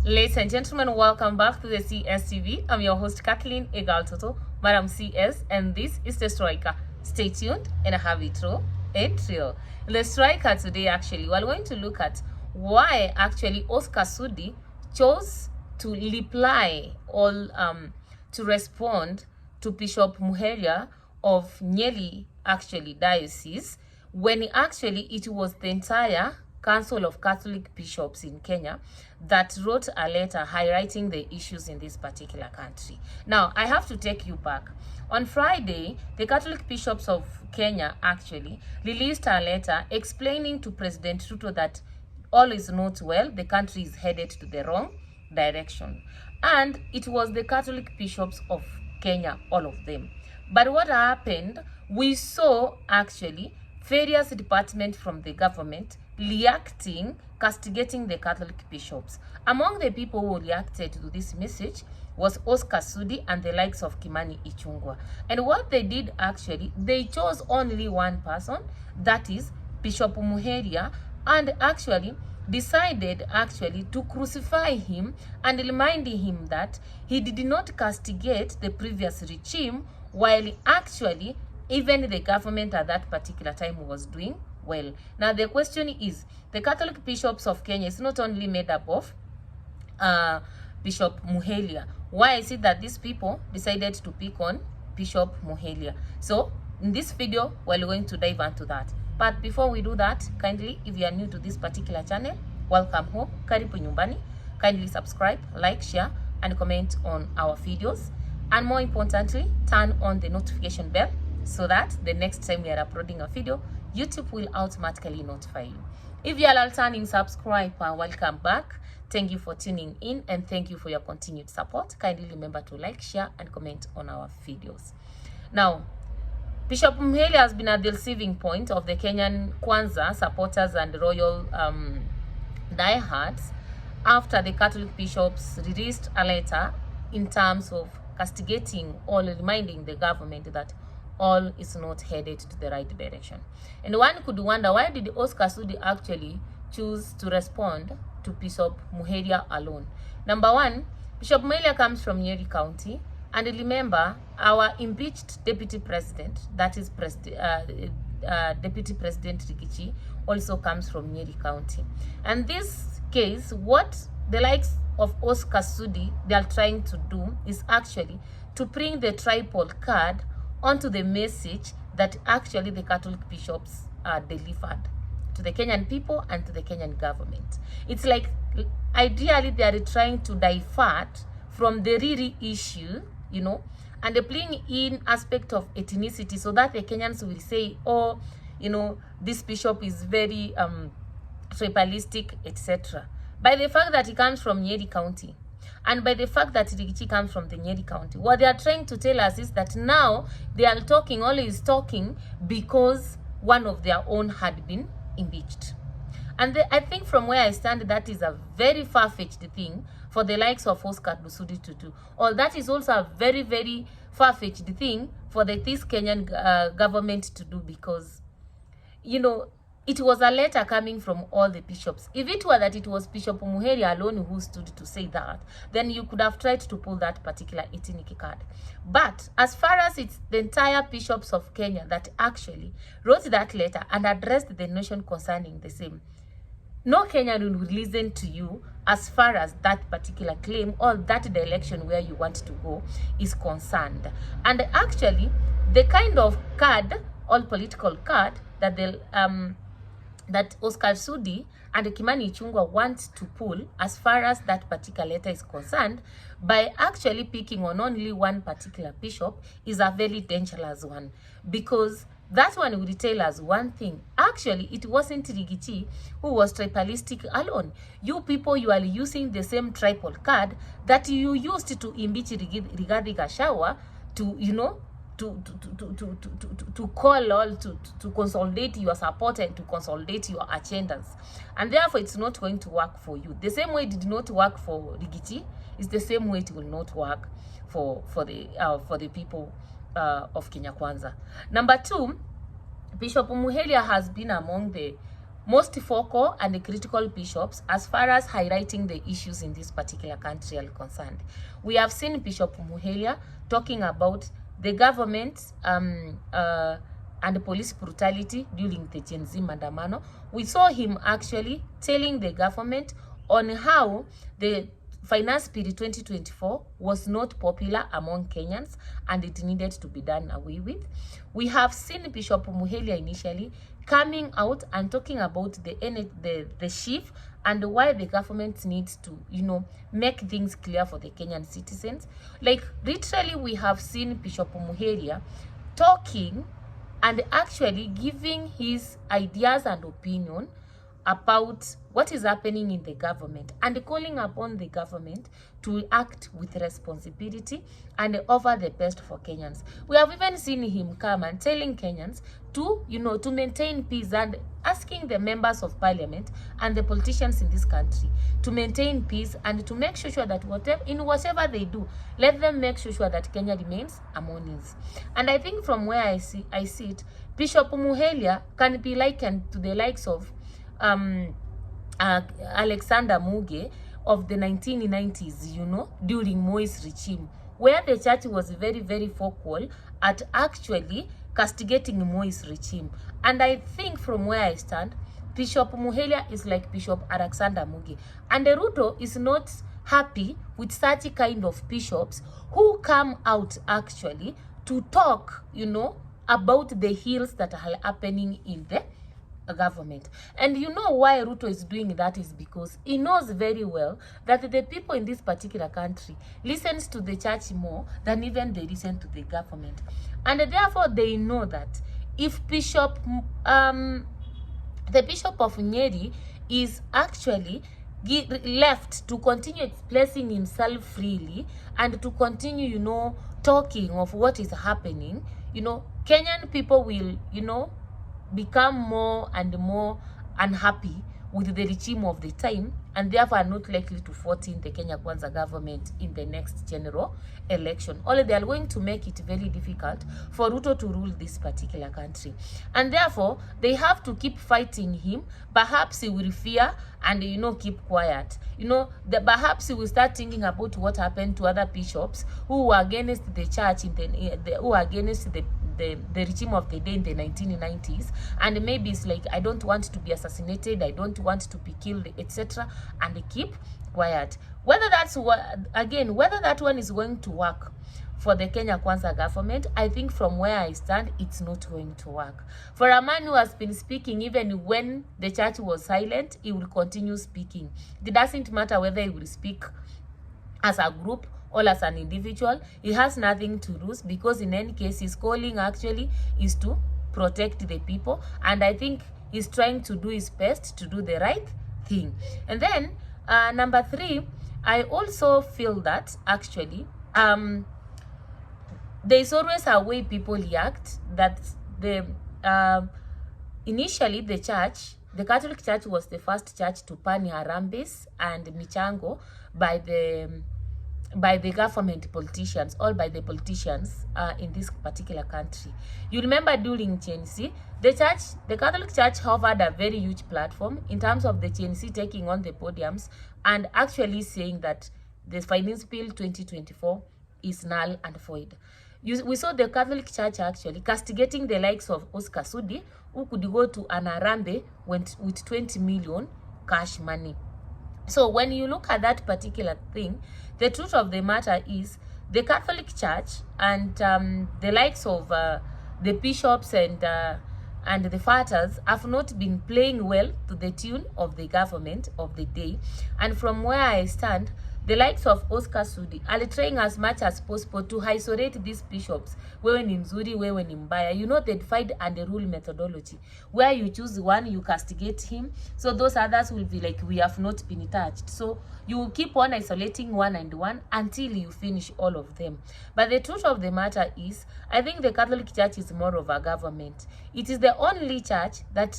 Ladies and gentlemen, welcome back to the CSTV. I'm your host, Kathleen Egaltoto, Madam CS, and this is The Striker. Stay tuned and have it raw and real. In The Striker today, actually, we're going to look at why actually Oscah Sudi chose to reply or to respond to Bishop Muheria of Nyeri, actually, diocese, when actually it was the entire Council of Catholic Bishops in Kenya that wrote a letter highlighting the issues in this particular country. Now, I have to take you back. On Friday, the Catholic Bishops of Kenya actually released a letter explaining to President Ruto that all is not well, the country is headed to the wrong direction. And it was the Catholic Bishops of Kenya, all of them. But what happened, we saw actually various departments from the government reacting, castigating the Catholic bishops. Among the people who reacted to this message was Oscah Sudi and the likes of Kimani Ichung'wah. And what they did actually, they chose only one person, that is Bishop Muheria, and actually decided actually to crucify him and reminding him that he did not castigate the previous regime, while actually even the government at that particular time was doing well. Now the question is, the Catholic Bishops of Kenya is not only made up of Bishop Muheria. Why is it that these people decided to pick on Bishop Muheria? So in this video, we're going to dive into that. But before we do that, kindly, if you are new to this particular channel, welcome home, karibu nyumbani. Kindly subscribe, like, share, and comment on our videos. And more importantly, turn on the notification bell so that the next time we are uploading a video, YouTube will automatically notify you. If you are a returning subscriber, welcome back. Thank you for tuning in and thank you for your continued support. Kindly remember to like, share, and comment on our videos. Now, Bishop Muheria has been at the receiving point of the Kenyan Kwanza supporters and royal diehards after the Catholic bishops released a letter in terms of castigating or reminding the government that all is not headed to the right direction. And one could wonder, why did Oscah Sudi actually choose to respond to Bishop Muheria alone? Number one, Bishop Muheria comes from Nyeri County, and remember, our impeached deputy president, that is Deputy President Rigathi, also comes from Nyeri County. And this case, what the likes of Oscah Sudi they are trying to do is actually to bring the tribal card onto the message that actually the Catholic bishops delivered to the Kenyan people and to the Kenyan government. It's like, ideally, they are trying to divert from the real issue, you know, and they're playing in aspect of ethnicity so that the Kenyans will say, oh, you know, this bishop is very tribalistic, etc. By the fact that he comes from Nyeri County, and by the fact that Rigathi comes from the Nyeri County, what they are trying to tell us is that now they are talking, always talking, because one of their own had been impeached. And I think from where I stand, that is a very far-fetched thing for the likes of Oscah Sudi to do. Or that is also a very, very far-fetched thing for this Kenyan government to do, because, you know, it was a letter coming from all the bishops. If it were that it was Bishop Muheria alone who stood to say that, then you could have tried to pull that particular ethnic card. But as far as it's the entire bishops of Kenya that actually wrote that letter and addressed the nation concerning the same, no Kenyan will listen to you as far as that particular claim or that direction where you want to go is concerned. And actually, the kind of card, all political card, that they'll that Oscah Sudi and Kimani Ichung'wah want to pull as far as that particular letter is concerned, by actually picking on only one particular bishop, is a very dangerous one, because that one will tell us one thing. Actually, it wasn't Rigathi who was tribalistic alone. You people, you are using the same tribal card that you used to impeach Rigathi Gachagua, to, you know, to call all to consolidate your support and to consolidate your agendas, and therefore it's not going to work for you. The same way it did not work for Rigathi is the same way it will not work for the people of Kenya Kwanza. Number two, Bishop Muheria has been among the most focal and critical bishops as far as highlighting the issues in this particular country are concerned. We have seen Bishop Muheria talking about the government and police brutality during the Gen Z Mandamano. We saw him actually telling the government on how the Finance Bill 2024 was not popular among Kenyans and it needed to be done away with. We have seen Bishop Muheria initially coming out and talking about the shift and why the government needs to, make things clear for the Kenyan citizens. Like, literally, we have seen Bishop Muheria talking and actually giving his ideas and opinion about what is happening in the government and calling upon the government to act with responsibility and offer the best for Kenyans. We have even seen him come and telling Kenyans to, to maintain peace and asking the members of parliament and the politicians in this country to maintain peace and to make sure that whatever they do, let them make sure that Kenya remains harmonious. And I think from where I see it, Bishop Muheria can be likened to the likes of Alexander Muge of the 1990s, during Muia's regime, where the church was very, very focal at actually castigating Muia's regime. And I think from where I stand, Bishop Muheria is like Bishop Alexander Muge. And the Ruto is not happy with such kind of bishops who come out actually to talk, about the ills that are happening in the government. And why Ruto is doing that is because he knows very well that the people in this particular country listens to the church more than even they listen to the government. And therefore they know that if the Bishop of Nyeri is actually left to continue expressing himself freely and to continue, talking of what is happening, Kenyan people will, become more and more unhappy with the regime of the time and therefore are not likely to vote in the Kenya Kwanza government in the next general election. Only they are going to make it very difficult for Ruto to rule this particular country. And therefore, they have to keep fighting him. Perhaps he will fear and, keep quiet. Perhaps he will start thinking about what happened to other bishops who were against the church, who were against the regime of the day in the 1990s, and maybe it's like, I don't want to be assassinated, I don't want to be killed, etc., and keep quiet. Whether that one is going to work for the Kenya Kwanza government, I think from where I stand, it's not going to work. For a man who has been speaking even when the church was silent, he will continue speaking. It doesn't matter whether he will speak as a group or as an individual. He has nothing to lose because in any case, his calling actually is to protect the people. And I think he's trying to do his best to do the right thing. And then, number 3, I also feel that actually, there's always a way people react that initially the Catholic Church was the first church to ban harambes and michango by the government politicians, or by the politicians in this particular country. You remember during Gen Z, the Catholic Church hovered a very huge platform in terms of the Gen Z taking on the podiums and actually saying that the Finance Bill 2024 is null and void. We saw the Catholic Church actually castigating the likes of Oscah Sudi, who could go to an harambe with 20 million cash money. So when you look at that particular thing, the truth of the matter is the Catholic Church and the likes of the bishops and the fathers have not been playing well to the tune of the government of the day. And from where I stand, the likes of Oscah Sudi are trying as much as possible to isolate these bishops. Wewe ni mzuri, wewe ni mbaya. The divide and the rule methodology. Where you choose one, you castigate him. So those others will be like, we have not been touched. So you keep on isolating one and one until you finish all of them. But the truth of the matter is, I think the Catholic Church is more of a government. It is the only church that,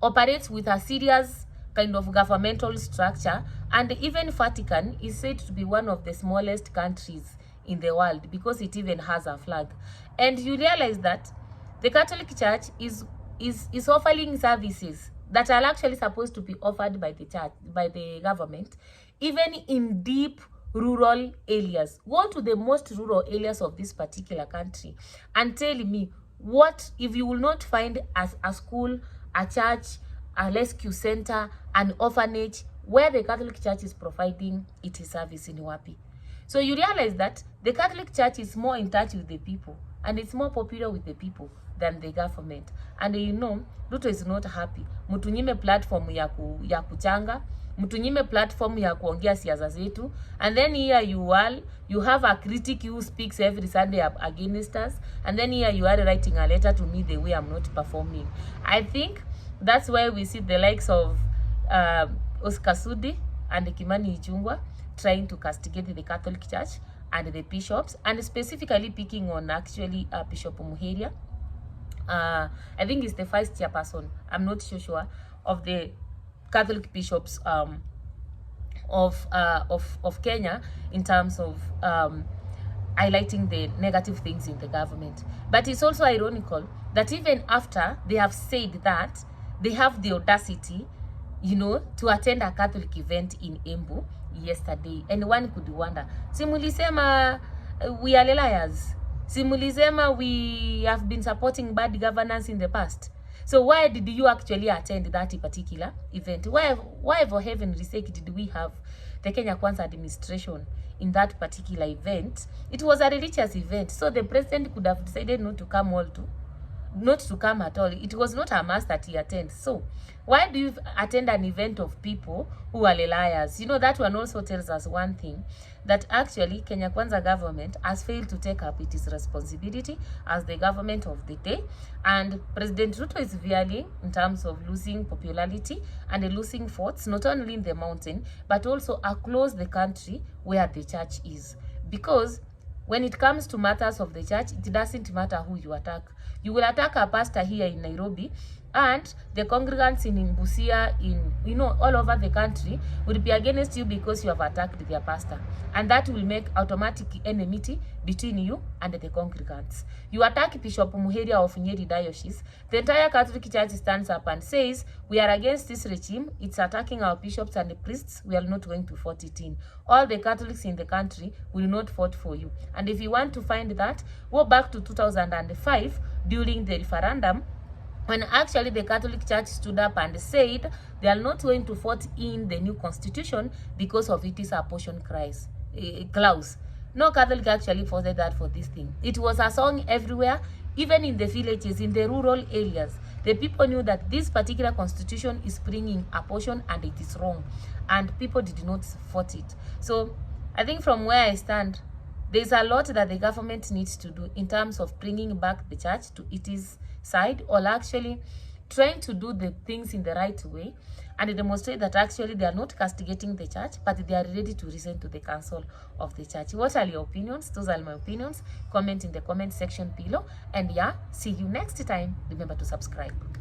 operates with a serious kind of governmental structure, and even Vatican is said to be one of the smallest countries in the world because it even has a flag. And you realize that the Catholic Church is is offering services that are actually supposed to be offered by the church, by the government, even in deep rural areas. Go to the most rural areas of this particular country and tell me, what if you will not find as a school, a church, a rescue center, an orphanage where the Catholic Church is providing its service in wapi? So you realize that the Catholic Church is more in touch with the people and it's more popular with the people than the government. And you know, Ruto is not happy. Mtunyime platform ya kuchanga, mtunyime platform ya kuongea siasa zetu, and then here you have a critic who speaks every Sunday against us, and then here you are writing a letter to me the way I'm not performing. I think that's why we see the likes of Oscar Sudi and Kimani Ichung'wah trying to castigate the Catholic Church and the bishops, and specifically picking on actually Bishop Muheria. I think he's the vice chairperson, I'm not so sure, of the Catholic bishops of Kenya, in terms of highlighting the negative things in the government. But it's also ironical that even after they have said that, they have the audacity, you know, to attend a Catholic event in Embu yesterday. And one could wonder, simulisema we are liars, simulisema we have been supporting bad governance in the past. So why did you actually attend that particular event? Why for heaven's sake did we have the Kenya Kwanza administration in that particular event? It was a religious event, so the president could have decided not to come at all. It was not a must that he attend. So why do you attend an event of people who are liars? You know, that one also tells us one thing, that actually Kenya Kwanza government has failed to take up its responsibility as the government of the day, and President Ruto is veering in terms of losing popularity and losing votes, not only in the mountain but also across the country where the church is. Because when it comes to matters of the church, it doesn't matter who you attack. You will attack a pastor here in Nairobi, and the congregants in Busia, in, you know, all over the country will be against you because you have attacked their pastor, and that will make automatic enmity between you and the congregants. You attack Bishop Muheria of Nyeri Diocese, the entire Catholic Church stands up and says, we are against this regime, it's attacking our bishops and the priests, we are not going to vote it in. All the Catholics in the country will not vote for you. And if you want to find that, go back to 2005 during the referendum, when actually the Catholic Church stood up and said they are not going to vote in the new constitution because of its apportion clause. No Catholic actually voted that for this thing. It was a song everywhere, even in the villages, in the rural areas. The people knew that this particular constitution is bringing apportion and it is wrong, and people did not vote it. So I think from where I stand, there's a lot that the government needs to do in terms of bringing back the church to its side, or actually trying to do the things in the right way and demonstrate that actually they are not castigating the church, but they are ready to listen to the counsel of the church. What are your opinions? Those are my opinions. Comment in the comment section below, and yeah, see you next time. Remember to subscribe.